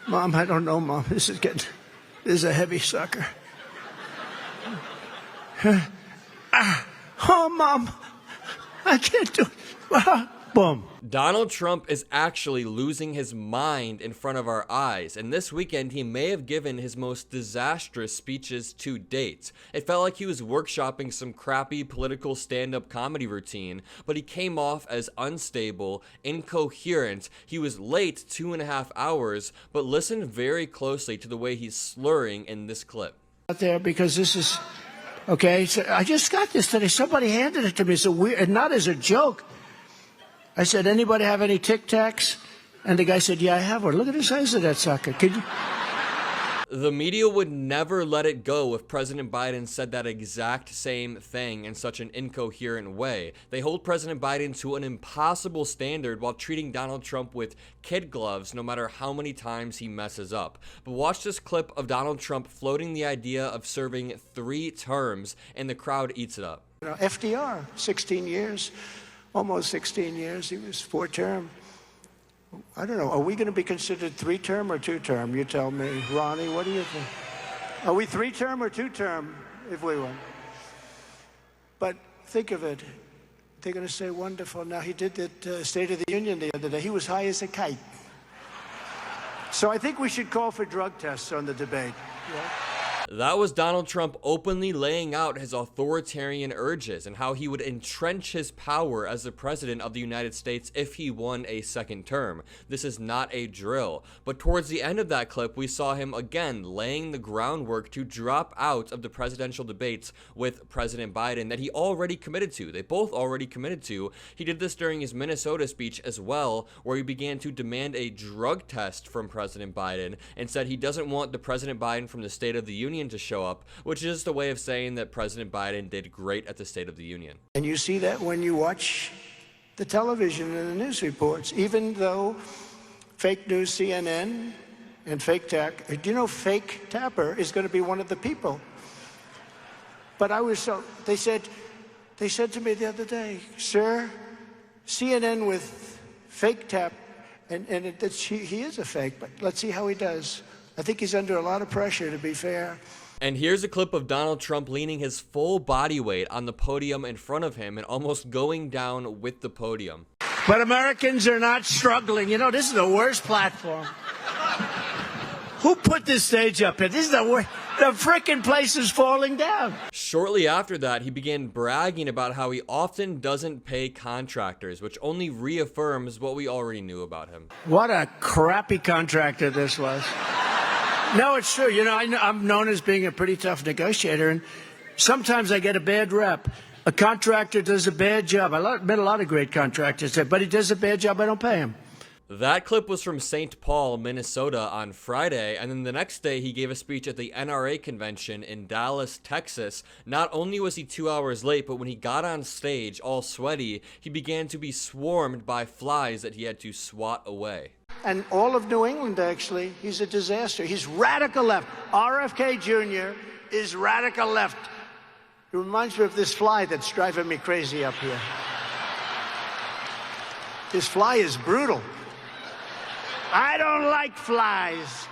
Mom, I don't know, Mom. This is a heavy sucker. Oh, Mom, I can't do it. Boom. Donald Trump is actually losing his mind in front of our eyes, and this weekend he may have given his most disastrous speeches to date. It felt like he was workshopping some crappy political stand-up comedy routine, but he came off as unstable, incoherent. He was late 2.5 hours, but listen very closely to the way he's slurring in this clip. Out there, because this is, okay, so I just got this today. Somebody handed it to me. It's a weird, and not as a joke. I said, anybody have any Tic Tacs? And the guy said, yeah, I have one. Look at the size of that sucker. Could you? The media would never let it go if President Biden said that exact same thing in such an incoherent way. They hold President Biden to an impossible standard while treating Donald Trump with kid gloves no matter how many times he messes up. But watch this clip of Donald Trump floating the idea of serving 3 terms, and the crowd eats it up. You know, FDR, 16 years. Almost 16 years. He was 4-term. I don't know. Are we going to be considered 3-term or 2-term? You tell me. Ronnie, what do you think? Are we 3-term or 2-term if we win? But think of it. They're going to say, wonderful. Now, he did that State of the Union the other day. He was high as a kite. So I think we should call for drug tests on the debate. Yeah? That was Donald Trump openly laying out his authoritarian urges and how he would entrench his power as the president of the United States if he won a second term. This is not a drill. But towards the end of that clip, we saw him again laying the groundwork to drop out of the presidential debates with President Biden that he already committed to. They both already committed to. He did this during his Minnesota speech as well, where he began to demand a drug test from President Biden and said he doesn't want the President Biden from the State of the Union to show up, which is just a way of saying that President Biden did great at the State of the Union. And you see that when you watch the television and the news reports, even though fake news CNN and fake tech, do you know fake Tapper is going to be one of the people? But I was so, they said to me the other day, sir, CNN with fake Tap, and he is a fake, but let's see how he does. I think he's under a lot of pressure, to be fair. And here's a clip of Donald Trump leaning his full body weight on the podium in front of him and almost going down with the podium. But Americans are not struggling. You know, this is the worst platform. Who put this stage up here? This is the worst. The frickin' place is falling down. Shortly after that, he began bragging about how he often doesn't pay contractors, which only reaffirms what we already knew about him. What a crappy contractor this was. No, it's true. You know, I'm known as being a pretty tough negotiator, and sometimes I get a bad rep. A contractor does a bad job. I met a lot of great contractors, but he does a bad job, I don't pay him. That clip was from St. Paul, Minnesota on Friday, and then the next day he gave a speech at the NRA convention in Dallas, Texas. Not only was he 2 hours late, but when he got on stage, all sweaty, he began to be swarmed by flies that he had to swat away. And all of New England, actually, he's a disaster. He's radical left. RFK Jr. is radical left. It reminds me of this fly that's driving me crazy up here. This fly is brutal. I don't like flies.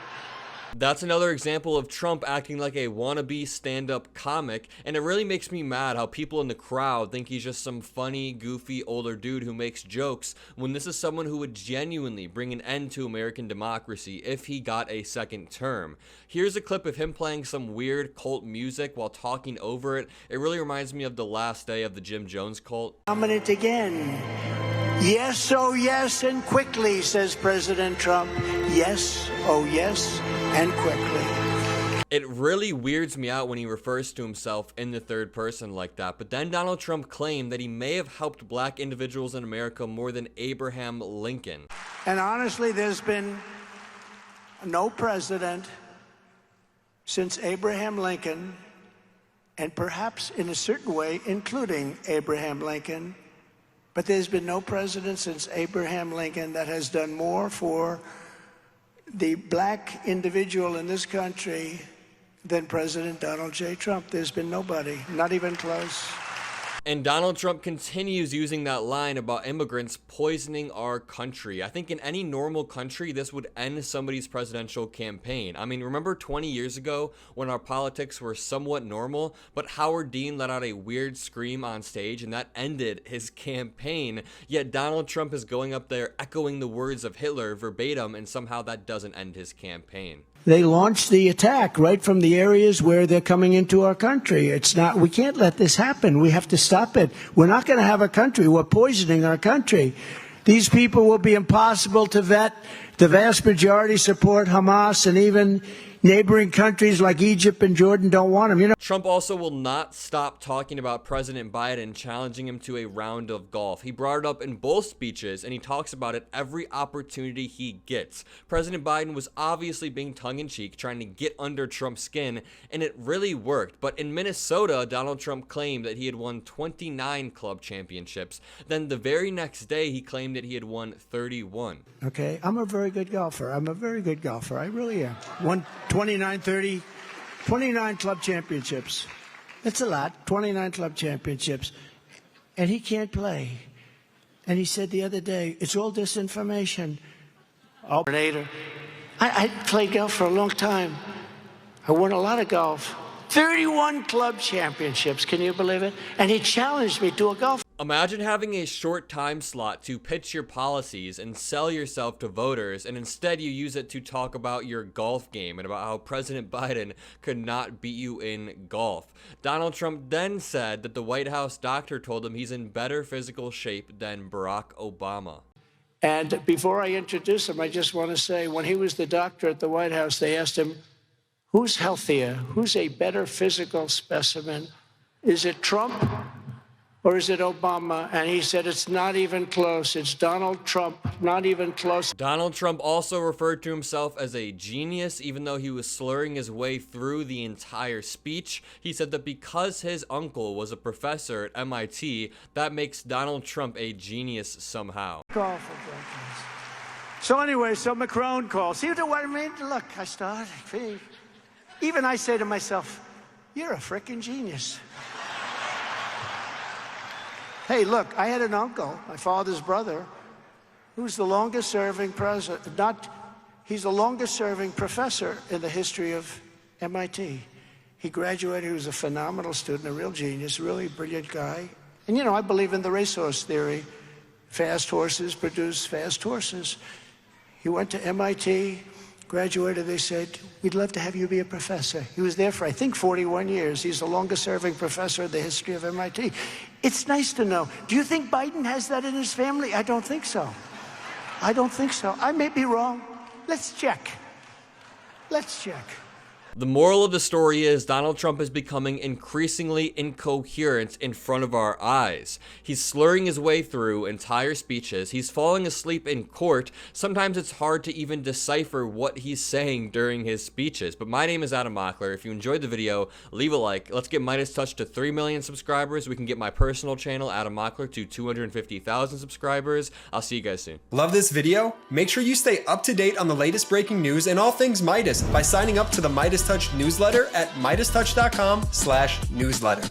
That's another example of Trump acting like a wannabe stand-up comic, and it really makes me mad how people in the crowd think he's just some funny, goofy, older dude who makes jokes, when this is someone who would genuinely bring an end to American democracy if he got a second term. Here's a clip of him playing some weird cult music while talking over it. It really reminds me of the last day of the Jim Jones cult. Dominant again. Yes, oh yes, and quickly, says President Trump. Yes, oh yes, and quickly. It really weirds me out when he refers to himself in the third person like that. But then Donald Trump claimed that he may have helped black individuals in America more than Abraham Lincoln. And honestly, there's been no president since Abraham Lincoln, and perhaps in a certain way, including Abraham Lincoln, but there's been no president since Abraham Lincoln that has done more for the black individual in this country than President Donald J. Trump. There's been nobody, not even close. And Donald Trump continues using that line about immigrants poisoning our country. I think in any normal country, this would end somebody's presidential campaign. I mean, remember 20 years ago when our politics were somewhat normal, but Howard Dean let out a weird scream on stage and that ended his campaign. Yet Donald Trump is going up there echoing the words of Hitler verbatim, and somehow that doesn't end his campaign. They launched the attack right from the areas where they're coming into our country. We can't let this happen. We have to stop it. We're not going to have a country. We're poisoning our country. These people will be impossible to vet. The vast majority support Hamas, and even neighboring countries like Egypt and Jordan don't want them. Trump also will not stop talking about President Biden, challenging him to a round of golf. He brought it up in both speeches, and he talks about it every opportunity he gets. President Biden was obviously being tongue-in-cheek, trying to get under Trump's skin, and it really worked. But in Minnesota, Donald Trump claimed that he had won 29 club championships. Then the very next day, he claimed that he had won 31. Okay, I'm a very good golfer. I really am. Won 29 club championships. That's a lot. 29 club championships. And he can't play. And he said the other day, it's all disinformation. I played golf for a long time. I won a lot of golf. 31 club championships. Can you believe it? And he challenged me to a golf. Imagine having a short time slot to pitch your policies and sell yourself to voters, and instead you use it to talk about your golf game and about how President Biden could not beat you in golf. Donald Trump then said that the White House doctor told him he's in better physical shape than Barack Obama. And before I introduce him, I just want to say, when he was the doctor at the White House, they asked him, who's healthier? Who's a better physical specimen? Is it Trump? Or is it Obama? And he said, it's not even close. It's Donald Trump, not even close. Donald Trump also referred to himself as a genius, even though he was slurring his way through the entire speech. He said that because his uncle was a professor at MIT, that makes Donald Trump a genius somehow. So anyway, so Macron calls. See what I mean? Look, I started. Even I say to myself, you're a frickin' genius. Hey, look, I had an uncle, my father's brother, who's the longest-serving he's the longest-serving professor in the history of MIT. He graduated, he was a phenomenal student, a real genius, really brilliant guy. And, I believe in the racehorse theory. Fast horses produce fast horses. He went to MIT, graduated, they said, we'd love to have you be a professor. He was there for, I think, 41 years. He's the longest-serving professor in the history of MIT. It's nice to know. Do you think Biden has that in his family? I don't think so. I may be wrong. Let's check. The moral of the story is Donald Trump is becoming increasingly incoherent in front of our eyes. He's slurring his way through entire speeches. He's falling asleep in court. Sometimes it's hard to even decipher what he's saying during his speeches. But my name is Adam Mockler. If you enjoyed the video, leave a like. Let's get MeidasTouch to 3 million subscribers. We can get my personal channel, Adam Mockler, to 250,000 subscribers. I'll see you guys soon. Love this video? Make sure you stay up to date on the latest breaking news and all things Meidas by signing up to the MeidasTouch newsletter at MeidasTouch.com/newsletter.